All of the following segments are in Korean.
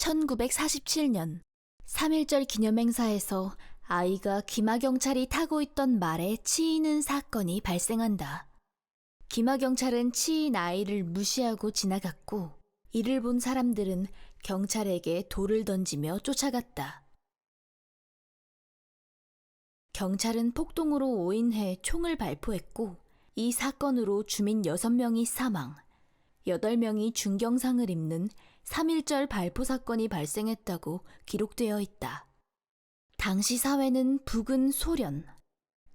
1947년 3.1절 기념행사에서 아이가 기마경찰이 타고 있던 말에 치이는 사건이 발생한다. 기마경찰은 치인 아이를 무시하고 지나갔고 이를 본 사람들은 경찰에게 돌을 던지며 쫓아갔다. 경찰은 폭동으로 오인해 총을 발포했고 이 사건으로 주민 6명이 사망, 8명이 중경상을 입는 3.1절 발포 사건이 발생했다고 기록되어 있다. 당시 사회는 북은 소련,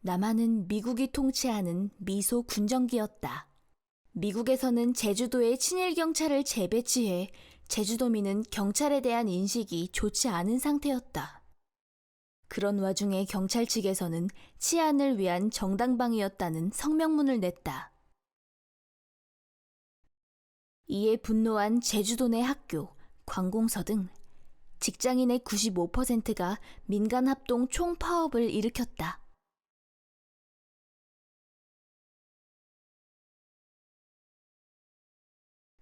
남한은 미국이 통치하는 미소 군정기였다. 미국에서는 제주도에 친일 경찰을 재배치해 제주도민은 경찰에 대한 인식이 좋지 않은 상태였다. 그런 와중에 경찰 측에서는 치안을 위한 정당방위였다는 성명문을 냈다. 이에 분노한 제주도 내 학교, 관공서 등 직장인의 95%가 민간합동 총파업을 일으켰다.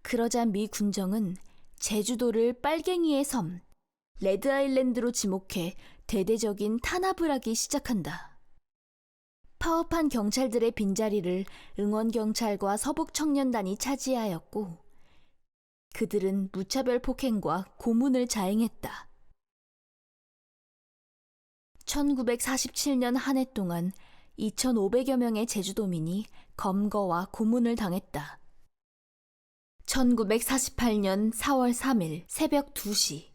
그러자 미 군정은 제주도를 빨갱이의 섬, 레드아일랜드로 지목해 대대적인 탄압을 하기 시작한다. 파업한 경찰들의 빈자리를 응원경찰과 서북청년단이 차지하였고 그들은 무차별 폭행과 고문을 자행했다. 1947년 한 해 동안 2,500여 명의 제주도민이 검거와 고문을 당했다. 1948년 4월 3일 새벽 2시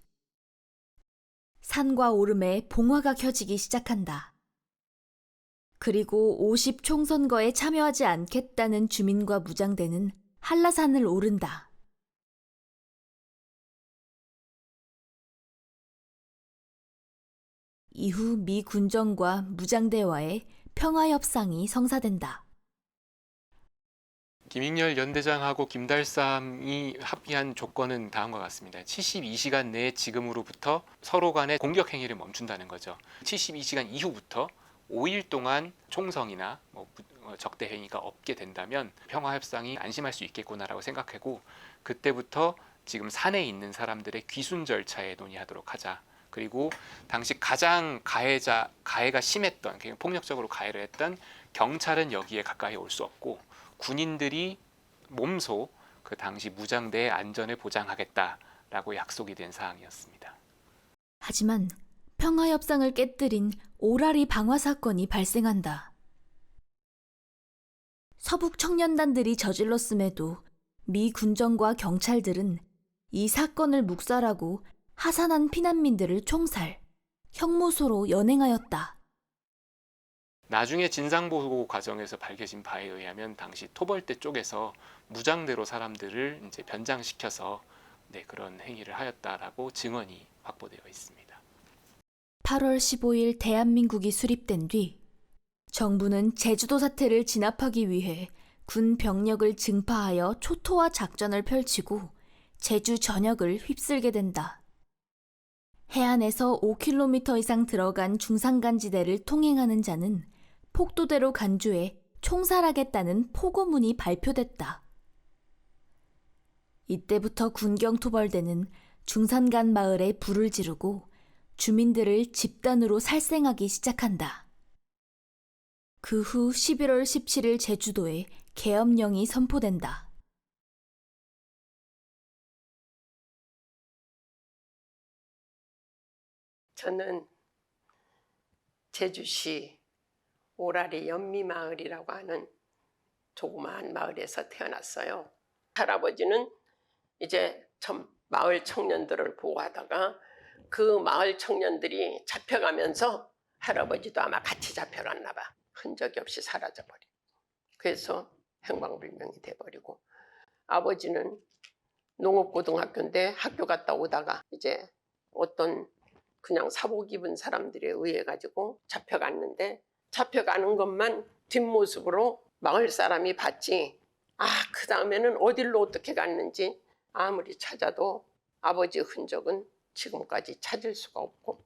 산과 오름에 봉화가 켜지기 시작한다. 그리고 50 총선거에 참여하지 않겠다는 주민과 무장대는 한라산을 오른다. 이후 미 군정과 무장대와의 평화협상이 성사된다. 김익렬 연대장하고 김달삼이 합의한 조건은 다음과 같습니다. 72시간 내에 지금으로부터 서로 간의 공격 행위를 멈춘다는 거죠. 72시간 이후부터 5일 동안 총성이나 적대 행위가 없게 된다면 평화협상이 안심할 수 있겠구나라고 생각하고 그때부터 지금 산에 있는 사람들의 귀순 절차에 논의하도록 하자. 그리고 당시 가장 가해가 심했던, 폭력적으로 가해를 했던 경찰은 여기에 가까이 올 수 없고 군인들이 몸소 그 당시 무장대의 안전을 보장하겠다라고 약속이 된 사항이었습니다. 하지만 평화협상을 깨뜨린 오라리 방화 사건이 발생한다. 서북 청년단들이 저질렀음에도 미 군정과 경찰들은 이 사건을 묵살하고 하산한 피난민들을 총살, 형무소로 연행하였다. 나중에 진상보고 과정에서 밝혀진 바에 의하면 당시 토벌대 쪽에서 무장대로 사람들을 이제 변장시켜서 그런 행위를 하였다라고 증언이 확보되어 있습니다. 8월 15일 대한민국이 수립된 뒤 정부는 제주도 사태를 진압하기 위해 군 병력을 증파하여 초토화 작전을 펼치고 제주 전역을 휩쓸게 된다. 해안에서 5km 이상 들어간 중산간지대를 통행하는 자는 폭도대로 간주해 총살하겠다는 포고문이 발표됐다. 이때부터 군경토벌대는 중산간 마을에 불을 지르고 주민들을 집단으로 살생하기 시작한다. 그 후 11월 17일 제주도에 계엄령이 선포된다. 저는 제주시 오라리 연미마을이라고 하는 조그마한 마을에서 태어났어요. 할아버지는 이제 마을 청년들을 보호하다가 그 마을 청년들이 잡혀가면서 할아버지도 아마 같이 잡혀갔나 봐. 흔적이 없이 사라져버리고. 그래서 행방불명이 돼버리고 아버지는 농업고등학교인데 학교 갔다 오다가 이제 어떤 그냥 사복 입은 사람들에 의해 가지고 잡혀갔는데 잡혀가는 것만 뒷모습으로 마을 사람이 봤지 그 다음에는 어디로 어떻게 갔는지 아무리 찾아도 아버지 흔적은 지금까지 찾을 수가 없고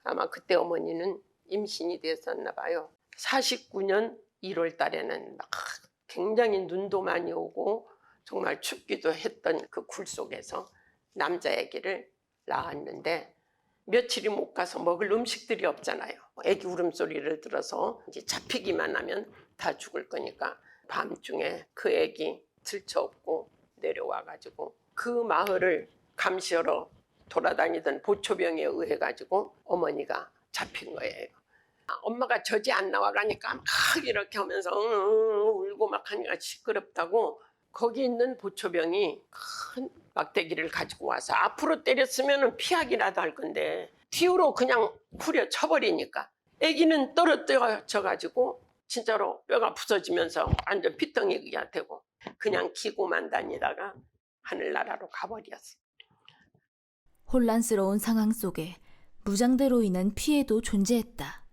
아마 그때 어머니는 임신이 됐었나 봐요. 49년 1월 달에는 막 굉장히 눈도 많이 오고 정말 춥기도 했던 그 굴 속에서 남자 아기를 낳았는데 며칠이 못 가서 먹을 음식들이 없잖아요. 애기 울음소리를 들어서 이제 잡히기만 하면 다 죽을 거니까 밤중에 그 애기 들쳐업고 내려와가지고 그 마을을 감시하러 돌아다니던 보초병에 의해 가지고 어머니가 잡힌 거예요. 엄마가 젖이 안 나와가니까 막 이렇게 하면서 울고 막 하니까 시끄럽다고 거기 있는 보초병이 큰 막대기를 가지고 와서 앞으로 때렸으면 피하기라도 할 건데 뒤로 그냥 후려 쳐버리니까 아기는 떨어져 가지고 진짜로 뼈가 부서지면서 완전 피덩이가 되고 그냥 기고만 다니다가 하늘나라로 가버렸어요. 혼란스러운 상황 속에 무장대로 인한 피해도 존재했다.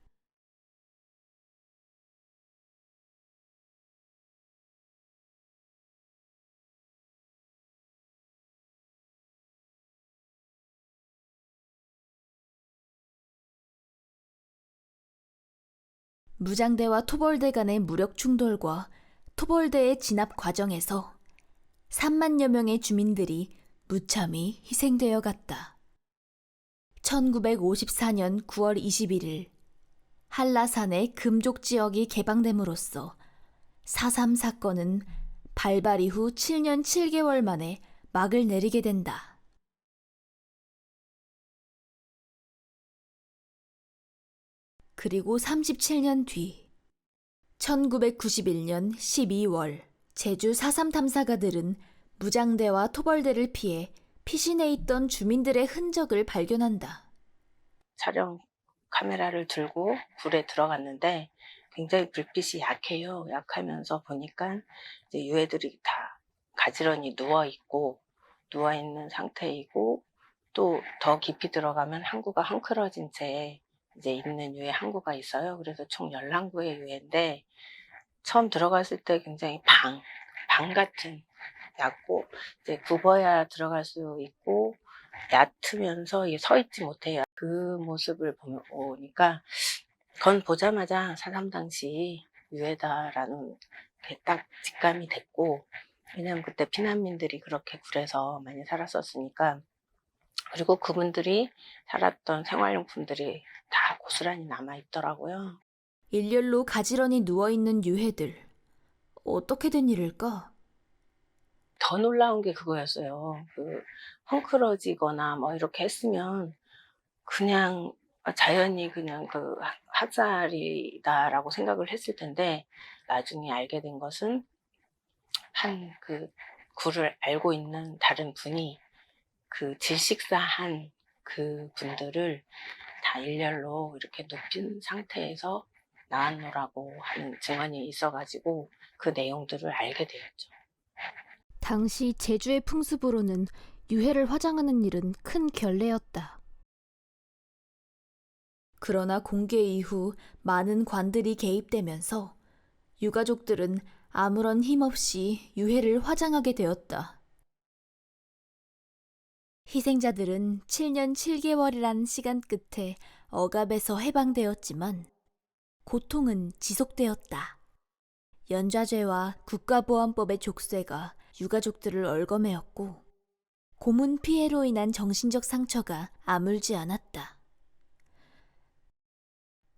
무장대와 토벌대 간의 무력 충돌과 토벌대의 진압 과정에서 3만여 명의 주민들이 무참히 희생되어 갔다. 1954년 9월 21일 한라산의 금족 지역이 개방됨으로써 4.3 사건은 발발 이후 7년 7개월 만에 막을 내리게 된다. 그리고 37년 뒤 1991년 12월 제주 4.3 탐사가들은 무장대와 토벌대를 피해 피신해 있던 주민들의 흔적을 발견한다. 촬영 카메라를 들고 굴에 들어갔는데 굉장히 불빛이 약해요. 약하면서 보니까 이제 유해들이 다 가지런히 누워있는 상태이고 또 더 깊이 들어가면 항구가 헝클어진 채 이제 있는 유해 항구가 있어요. 그래서 총 11항구의 유해인데 처음 들어갔을 때 굉장히 방 같은 얕고 이제 굽어야 들어갈 수 있고 얕으면서 서 있지 못해요. 그 모습을 보니까 건 보자마자 4.3 당시 유해다라는 게 딱 직감이 됐고 왜냐면 그때 피난민들이 그렇게 굴에서 많이 살았었으니까 그리고 그분들이 살았던 생활용품들이 다 고스란히 남아있더라고요. 일렬로 가지런히 누워있는 유해들. 어떻게 된 일일까? 더 놀라운 게 그거였어요. 헝클어지거나 뭐 이렇게 했으면 그냥 자연히 그냥 그 학살이다라고 생각을 했을 텐데 나중에 알게 된 것은 그 굴을 알고 있는 다른 분이 그 질식사한 그 분들을 다 일렬로 이렇게 눕힌 상태에서 나왔노라고 하는 증언이 있어가지고 그 내용들을 알게 되었죠. 당시 제주의 풍습으로는 유해를 화장하는 일은 큰 결례였다. 그러나 공개 이후 많은 관들이 개입되면서 유가족들은 아무런 힘없이 유해를 화장하게 되었다. 희생자들은 7년 7개월이란 시간 끝에 억압에서 해방되었지만 고통은 지속되었다. 연좌죄와 국가보안법의 족쇄가 유가족들을 얽어매었고 고문 피해로 인한 정신적 상처가 아물지 않았다.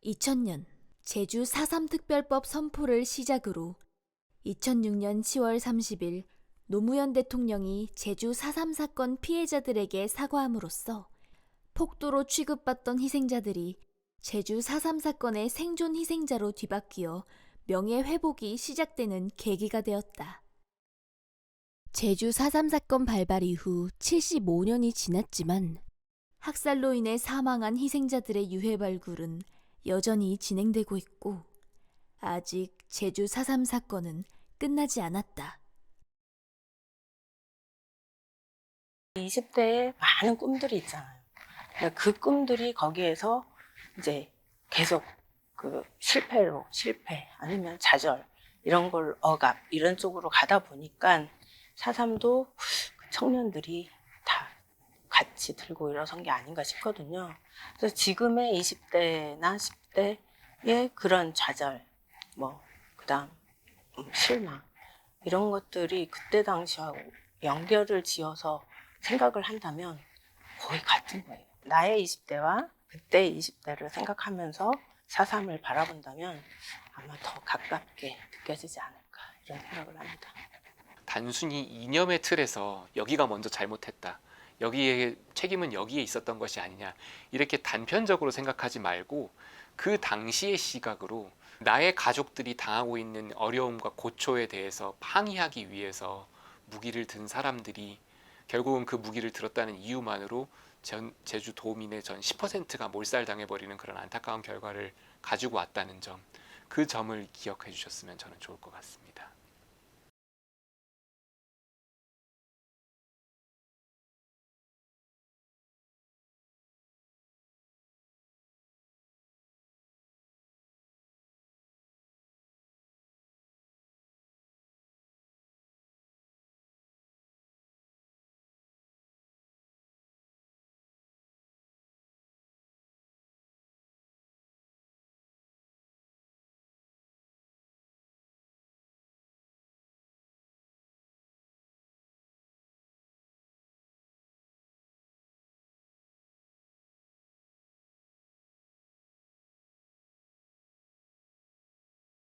2000년 제주 4.3 특별법 선포를 시작으로 2006년 10월 30일 노무현 대통령이 제주 4.3 사건 피해자들에게 사과함으로써 폭도로 취급받던 희생자들이 제주 4.3 사건의 생존 희생자로 뒤바뀌어 명예회복이 시작되는 계기가 되었다. 제주 4.3 사건 발발 이후 75년이 지났지만 학살로 인해 사망한 희생자들의 유해 발굴은 여전히 진행되고 있고 아직 제주 4.3 사건은 끝나지 않았다. 20대에 많은 꿈들이 있잖아요. 그 꿈들이 거기에서 이제 계속 그 실패 아니면 좌절 이런 걸 억압 이런 쪽으로 가다 보니까 4.3도 청년들이 다 같이 들고 일어선 게 아닌가 싶거든요. 그래서 지금의 20대나 10대의 그런 좌절, 그다음 실망 이런 것들이 그때 당시하고 연결을 지어서 생각을 한다면 거의 같은 거예요. 나의 20대와 그때의 20대를 생각하면서 4.3을 바라본다면 아마 더 가깝게 느껴지지 않을까 이런 생각을 합니다. 단순히 이념의 틀에서 여기가 먼저 잘못했다, 여기에 책임은 여기에 있었던 것이 아니냐, 이렇게 단편적으로 생각하지 말고 그 당시의 시각으로 나의 가족들이 당하고 있는 어려움과 고초에 대해서 항의하기 위해서 무기를 든 사람들이 결국은 그 무기를 들었다는 이유만으로 제주 도민의 전 10%가 몰살당해버리는 그런 안타까운 결과를 가지고 왔다는 점, 그 점을 기억해 주셨으면 저는 좋을 것 같습니다.